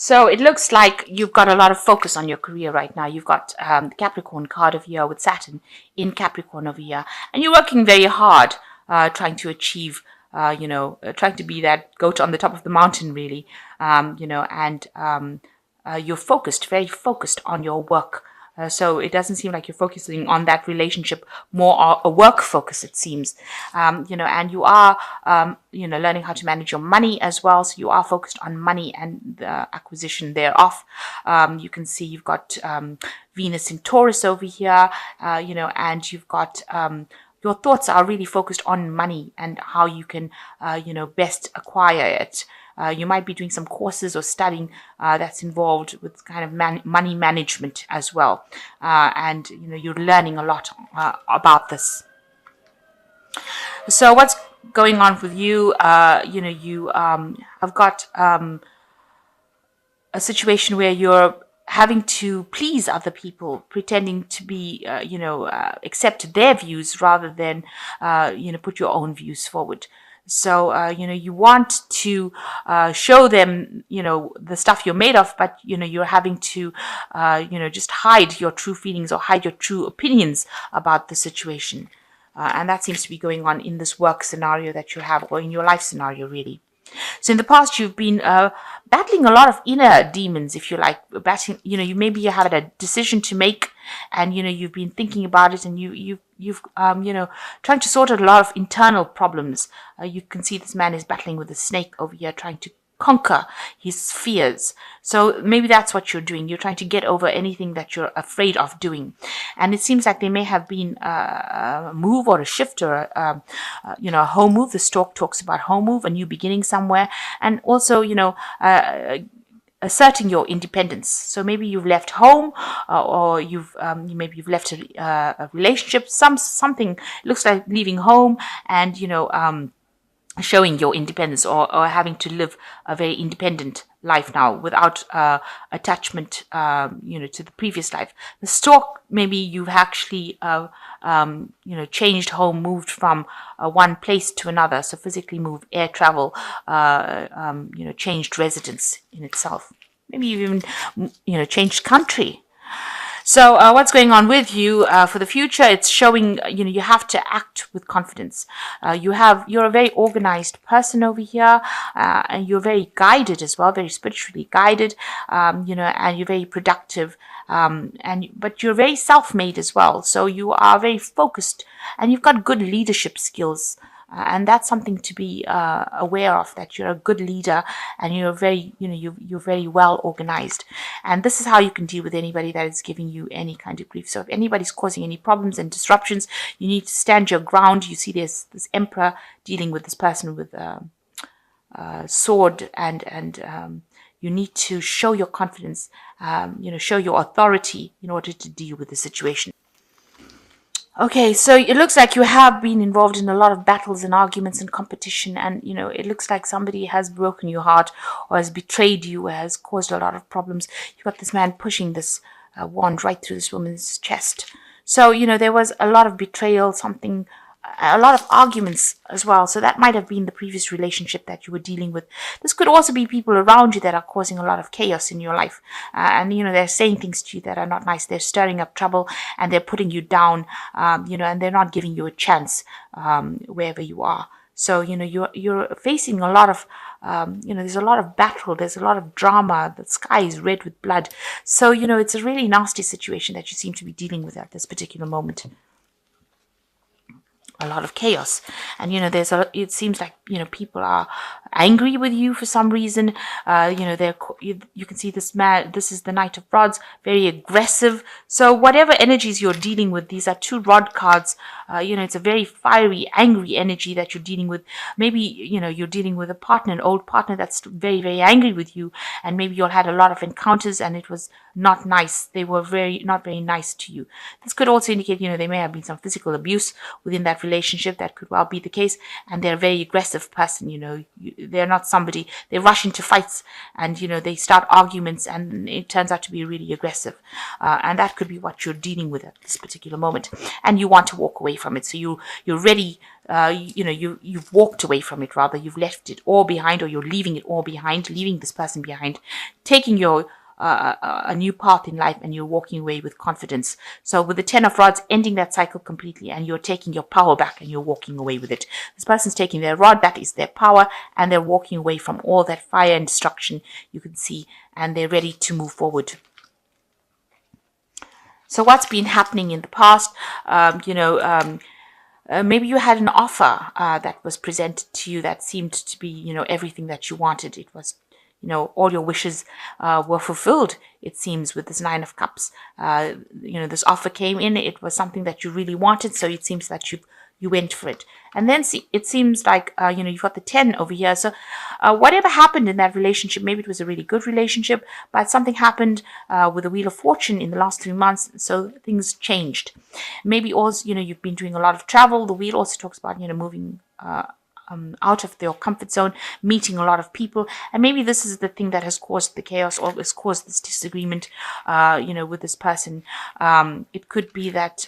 So it looks like you've got a lot of focus on your career right now. You've got the Capricorn card of year with Saturn in Capricorn of year, and you're working very hard trying to achieve, trying to be that goat on the top of the mountain, really, you're focused, very focused on your work. So it doesn't seem like you're focusing on that relationship, more a work focus, it seems. And you are, learning how to manage your money as well. So you are focused on money and the acquisition thereof. You can see you've got Venus in Taurus over here, and you've got your thoughts are really focused on money and how you can, best acquire it. You might be doing some courses or studying that's involved with kind of money management as well. And you're learning a lot about this. So what's going on with you? You have got a situation where you're having to please other people, pretending to be, accept their views rather than, put your own views forward. So, you want to show them, the stuff you're made of, but, you're having to, just hide your true feelings or hide your true opinions about the situation. And that seems to be going on in this work scenario that you have, or in your life scenario, really. So in the past, you've been battling a lot of inner demons, if you like. Battling, maybe you have a decision to make, and you've been thinking about it, and you've trying to sort out a lot of internal problems. You can see this man is battling with a snake over here, trying to conquer his fears. So maybe that's what you're doing. You're trying to get over anything that you're afraid of doing. And it seems like there may have been a move or a shift or a home move. The Stork talks about home move, a new beginning somewhere, and also asserting your independence. So maybe you've left home, or you've left a relationship. Something looks like leaving home, and showing your independence, or having to live a very independent life now without attachment, to the previous life. The Stork, maybe you've actually, changed home, moved from one place to another. So physically moved, air travel, changed residence in itself. Maybe you've even, changed country. So what's going on with you for the future? It's showing, you have to act with confidence. You're a very organized person over here, and you're very guided as well, very spiritually guided, and you're very productive, but you're very self-made as well. So you are very focused, and you've got good leadership skills. And that's something to be aware of, that you're a good leader and you're very, you're very well organized. And this is how you can deal with anybody that is giving you any kind of grief. So if anybody's causing any problems and disruptions, you need to stand your ground. You see there's this emperor dealing with this person with a sword, and you need to show your confidence, show your authority in order to deal with the situation. Okay, so it looks like you have been involved in a lot of battles and arguments and competition, and it looks like somebody has broken your heart or has betrayed you or has caused a lot of problems. You've got this man pushing this wand right through this woman's chest. So, there was a lot of betrayal, a lot of arguments as well. So that might have been the previous relationship that you were dealing with. This could also be people around you that are causing a lot of chaos in your life. And they're saying things to you that are not nice. They're stirring up trouble, and they're putting you down, and they're not giving you a chance wherever you are. So, you're facing a lot of, there's a lot of battle. There's a lot of drama. The sky is red with blood. So, it's a really nasty situation that you seem to be dealing with at this particular moment. A lot of chaos, and it seems like people are angry with you for some reason. You can see this man. This is the Knight of Rods, very aggressive. So whatever energies you're dealing with, these are two rod cards. It's a very fiery, angry energy that you're dealing with. Maybe you're dealing with a partner, an old partner that's very, very angry with you, and maybe you all had a lot of encounters, and it was not nice. They were not very nice to you. This could also indicate there may have been some physical abuse within that relationship. That could well be the case, and they're a very aggressive person. they're not somebody, they rush into fights, and they start arguments, and it turns out to be really aggressive, and that could be what you're dealing with at this particular moment, and you want to walk away from it. So you're ready. You've walked away from it, rather. You've left it all behind, or you're leaving it all behind, leaving this person behind, taking your a new path in life, and you're walking away with confidence. So with the 10 of rods, ending that cycle completely, and you're taking your power back, and you're walking away with it. This person's taking their rod, that is their power, and they're walking away from all that fire and destruction you can see, and they're ready to move forward. So what's been happening in the past? Maybe you had an offer that was presented to you that seemed to be, everything that you wanted. It was, all your wishes were fulfilled, it seems, with this 9 of Cups. This offer came in. It was something that you really wanted, so it seems that you went for it. And then it seems like, you've got the 10 over here. So whatever happened in that relationship, maybe it was a really good relationship, but something happened with the Wheel of Fortune in the last 3 months, so things changed. Maybe also, you've been doing a lot of travel. The wheel also talks about, moving out of your comfort zone, meeting a lot of people, and maybe this is the thing that has caused the chaos, or has caused this disagreement, with this person. It could be that,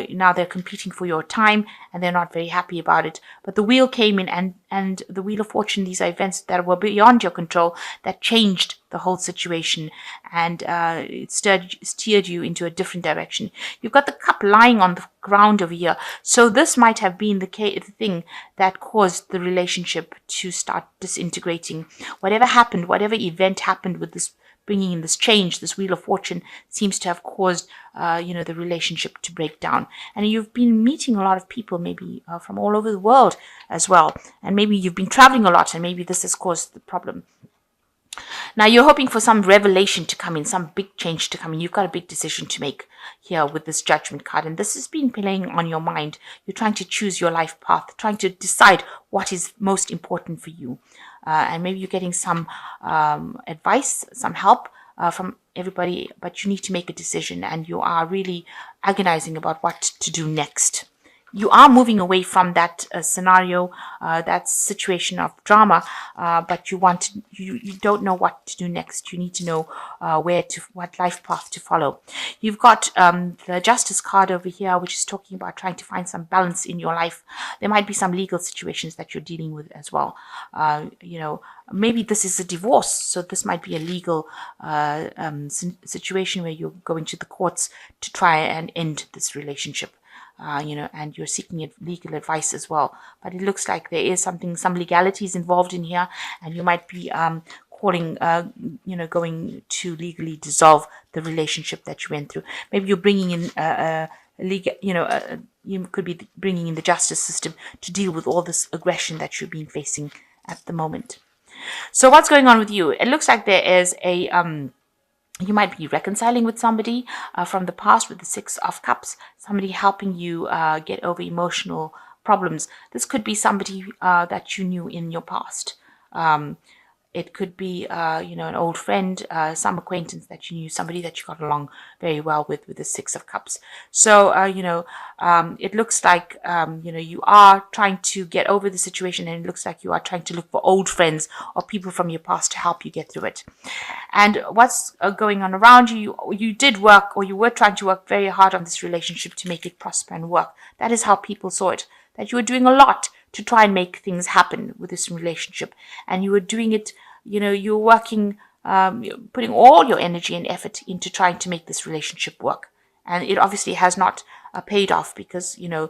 now they're competing for your time, and they're not very happy about it. But the wheel came in, and the Wheel of Fortune, these are events that were beyond your control, that changed the whole situation, and it steered you into a different direction. You've got the cup lying on the ground over here. So this might have been the thing that caused the relationship to start disintegrating. Whatever happened, whatever event happened with this, bringing in this change, this Wheel of Fortune, seems to have caused, the relationship to break down. And you've been meeting a lot of people, maybe from all over the world as well. And maybe you've been traveling a lot, and maybe this has caused the problem. Now you're hoping for some revelation to come in, some big change to come in. You've got a big decision to make here with this Judgment card, and this has been playing on your mind. You're trying to choose your life path, trying to decide what is most important for you. And maybe you're getting some advice, some help from everybody, but you need to make a decision, and you are really agonizing about what to do next. You are moving away from that scenario, that situation of drama, but you don't know what to do next. You need to know what life path to follow. You've got the Justice card over here, which is talking about trying to find some balance in your life. There might be some legal situations that you're dealing with as well. Maybe this is a divorce, so this might be a legal situation where you're going to the courts to try and end this relationship. And you're seeking legal advice as well. But it looks like there is some legalities involved in here, and you might be going to legally dissolve the relationship that you went through. Maybe you're bringing in you could be bringing in the justice system to deal with all this aggression that you've been facing at the moment. So what's going on with you? It looks like there is you might be reconciling with somebody from the past with the 6 of Cups, somebody helping you get over emotional problems. This could be somebody that you knew in your past. It could be, an old friend, some acquaintance that you knew, somebody that you got along very well with the 6 of Cups. So, it looks like, you are trying to get over the situation, and it looks like you are trying to look for old friends or people from your past to help you get through it. And what's going on around you, you did work, or you were trying to work very hard on this relationship to make it prosper and work. That is how people saw it, that you were doing a lot to try and make things happen with this relationship. And you were doing it, you're working, putting all your energy and effort into trying to make this relationship work. And it obviously has not paid off, because, you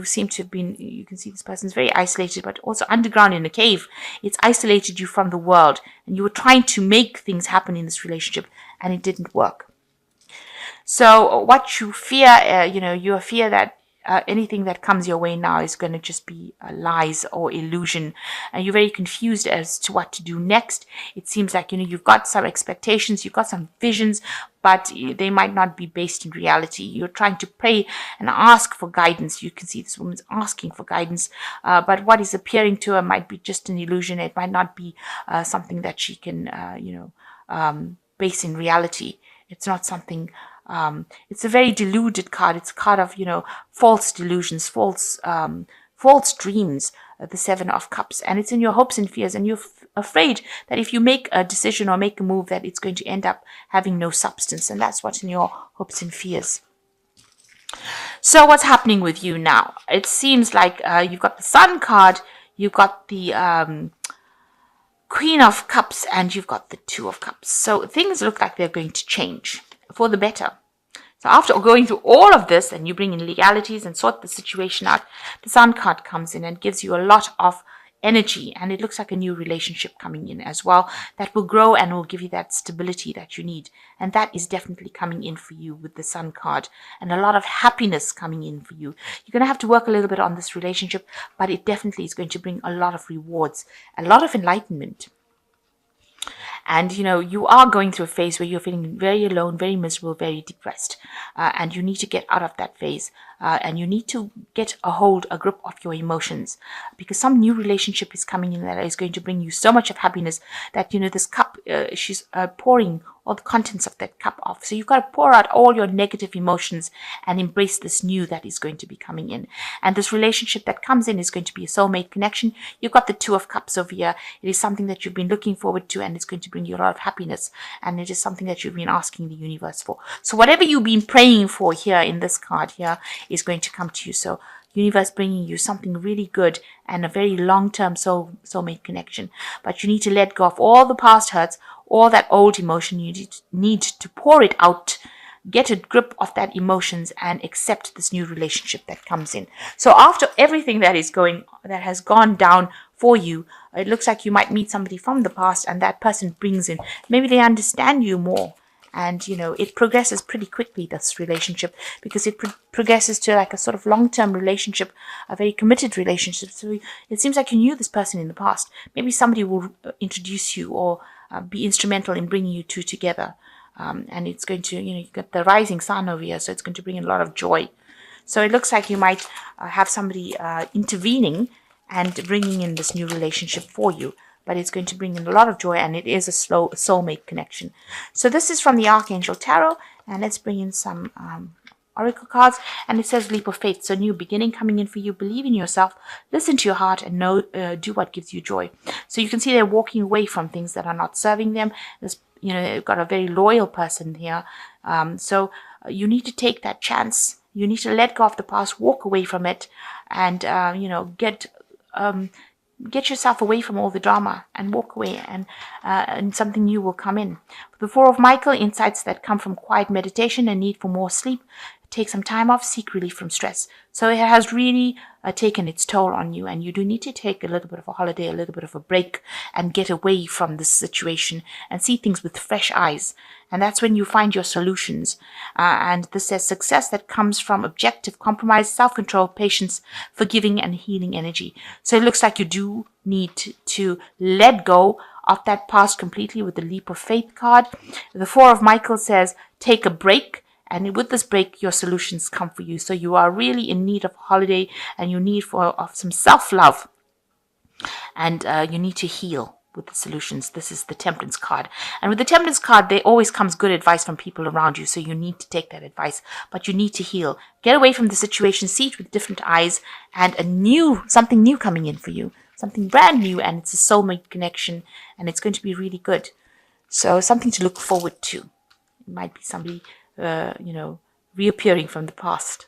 seem to have been, you can see this person's very isolated, but also underground in a cave. It's isolated you from the world, and you were trying to make things happen in this relationship, and it didn't work. So what you fear, you fear that anything that comes your way now is going to just be lies or illusion, and you're very confused as to what to do next. It seems like you've got some expectations, you've got some visions, but they might not be based in reality. You're trying to pray and ask for guidance. You can see this woman's asking for guidance, but what is appearing to her might be just an illusion. It might not be something that she can base in reality. It's not something. It's a very deluded card. It's a card of, false delusions, false dreams. the Seven of Cups, and it's in your hopes and fears, and you're afraid that if you make a decision or make a move that it's going to end up having no substance, and that's what's in your hopes and fears. So what's happening with you now? It seems like you've got the Sun card, you've got the Queen of Cups, and you've got the Two of Cups. So things look like they're going to change for the better. So after going through all of this, and you bring in legalities and sort the situation out, the Sun card comes in and gives you a lot of energy, and it looks like a new relationship coming in as well that will grow and will give you that stability that you need. And that is definitely coming in for you with the Sun card, and a lot of happiness coming in for you. You're going to have to work a little bit on this relationship, but it definitely is going to bring a lot of rewards, a lot of enlightenment. And, you are going through a phase where you're feeling very alone, very miserable, very depressed. And you need to get out of that phase. And you need to get a grip of your emotions. Because some new relationship is coming in that is going to bring you so much of happiness that, this cup, she's pouring all the contents of that cup off. So you've got to pour out all your negative emotions and embrace this new that is going to be coming in. And this relationship that comes in is going to be a soulmate connection. You've got the Two of Cups over here. It is something that you've been looking forward to, and it's going to bring you a lot of happiness. And it is something that you've been asking the universe for. So whatever you've been praying for here in this card here is going to come to you. So universe bringing you something really good and a very long-term soulmate connection. But you need to let go of all the past hurts, all that old emotion. You need to pour it out, get a grip of that emotions, and accept this new relationship that comes in. So after everything that has gone down for you, it looks like you might meet somebody from the past, and that person brings in, maybe they understand you more. And, it progresses pretty quickly, this relationship, because it progresses to like a sort of long-term relationship, a very committed relationship. So it seems like you knew this person in the past. Maybe somebody will introduce you or be instrumental in bringing you two together. And it's going to, you've got the rising sun over here, so it's going to bring in a lot of joy. So it looks like you might have somebody intervening and bringing in this new relationship for you. But it's going to bring in a lot of joy, and it is a slow soulmate connection. So this is from the Archangel Tarot, and let's bring in some oracle cards. And it says leap of faith. So new beginning coming in for you. Believe in yourself, listen to your heart, and do what gives you joy. So you can see they're walking away from things that are not serving them. They've got a very loyal person here. So you need to take that chance. You need to let go of the past, walk away from it, and get yourself away from all the drama and walk away, and something new will come in. The Four of Michael, insights that come from quiet meditation and need for more sleep. Take some time off, seek relief from stress. So it has really taken its toll on you, and you do need to take a little bit of a holiday, a little bit of a break, and get away from this situation and see things with fresh eyes. And that's when you find your solutions. And this says success that comes from objective compromise, self-control, patience, forgiving, and healing energy. So it looks like you do need to let go of that past completely with the leap of faith card. The Four of Michael says take a break. And with this break, your solutions come for you. So you are really in need of a holiday, and you need of some self-love. And you need to heal with the solutions. This is the Temperance card. And with the Temperance card, there always comes good advice from people around you. So you need to take that advice. But you need to heal. Get away from the situation, see it with different eyes, and something new coming in for you. Something brand new, and it's a soulmate connection, and it's going to be really good. So something to look forward to. It might be somebody reappearing from the past.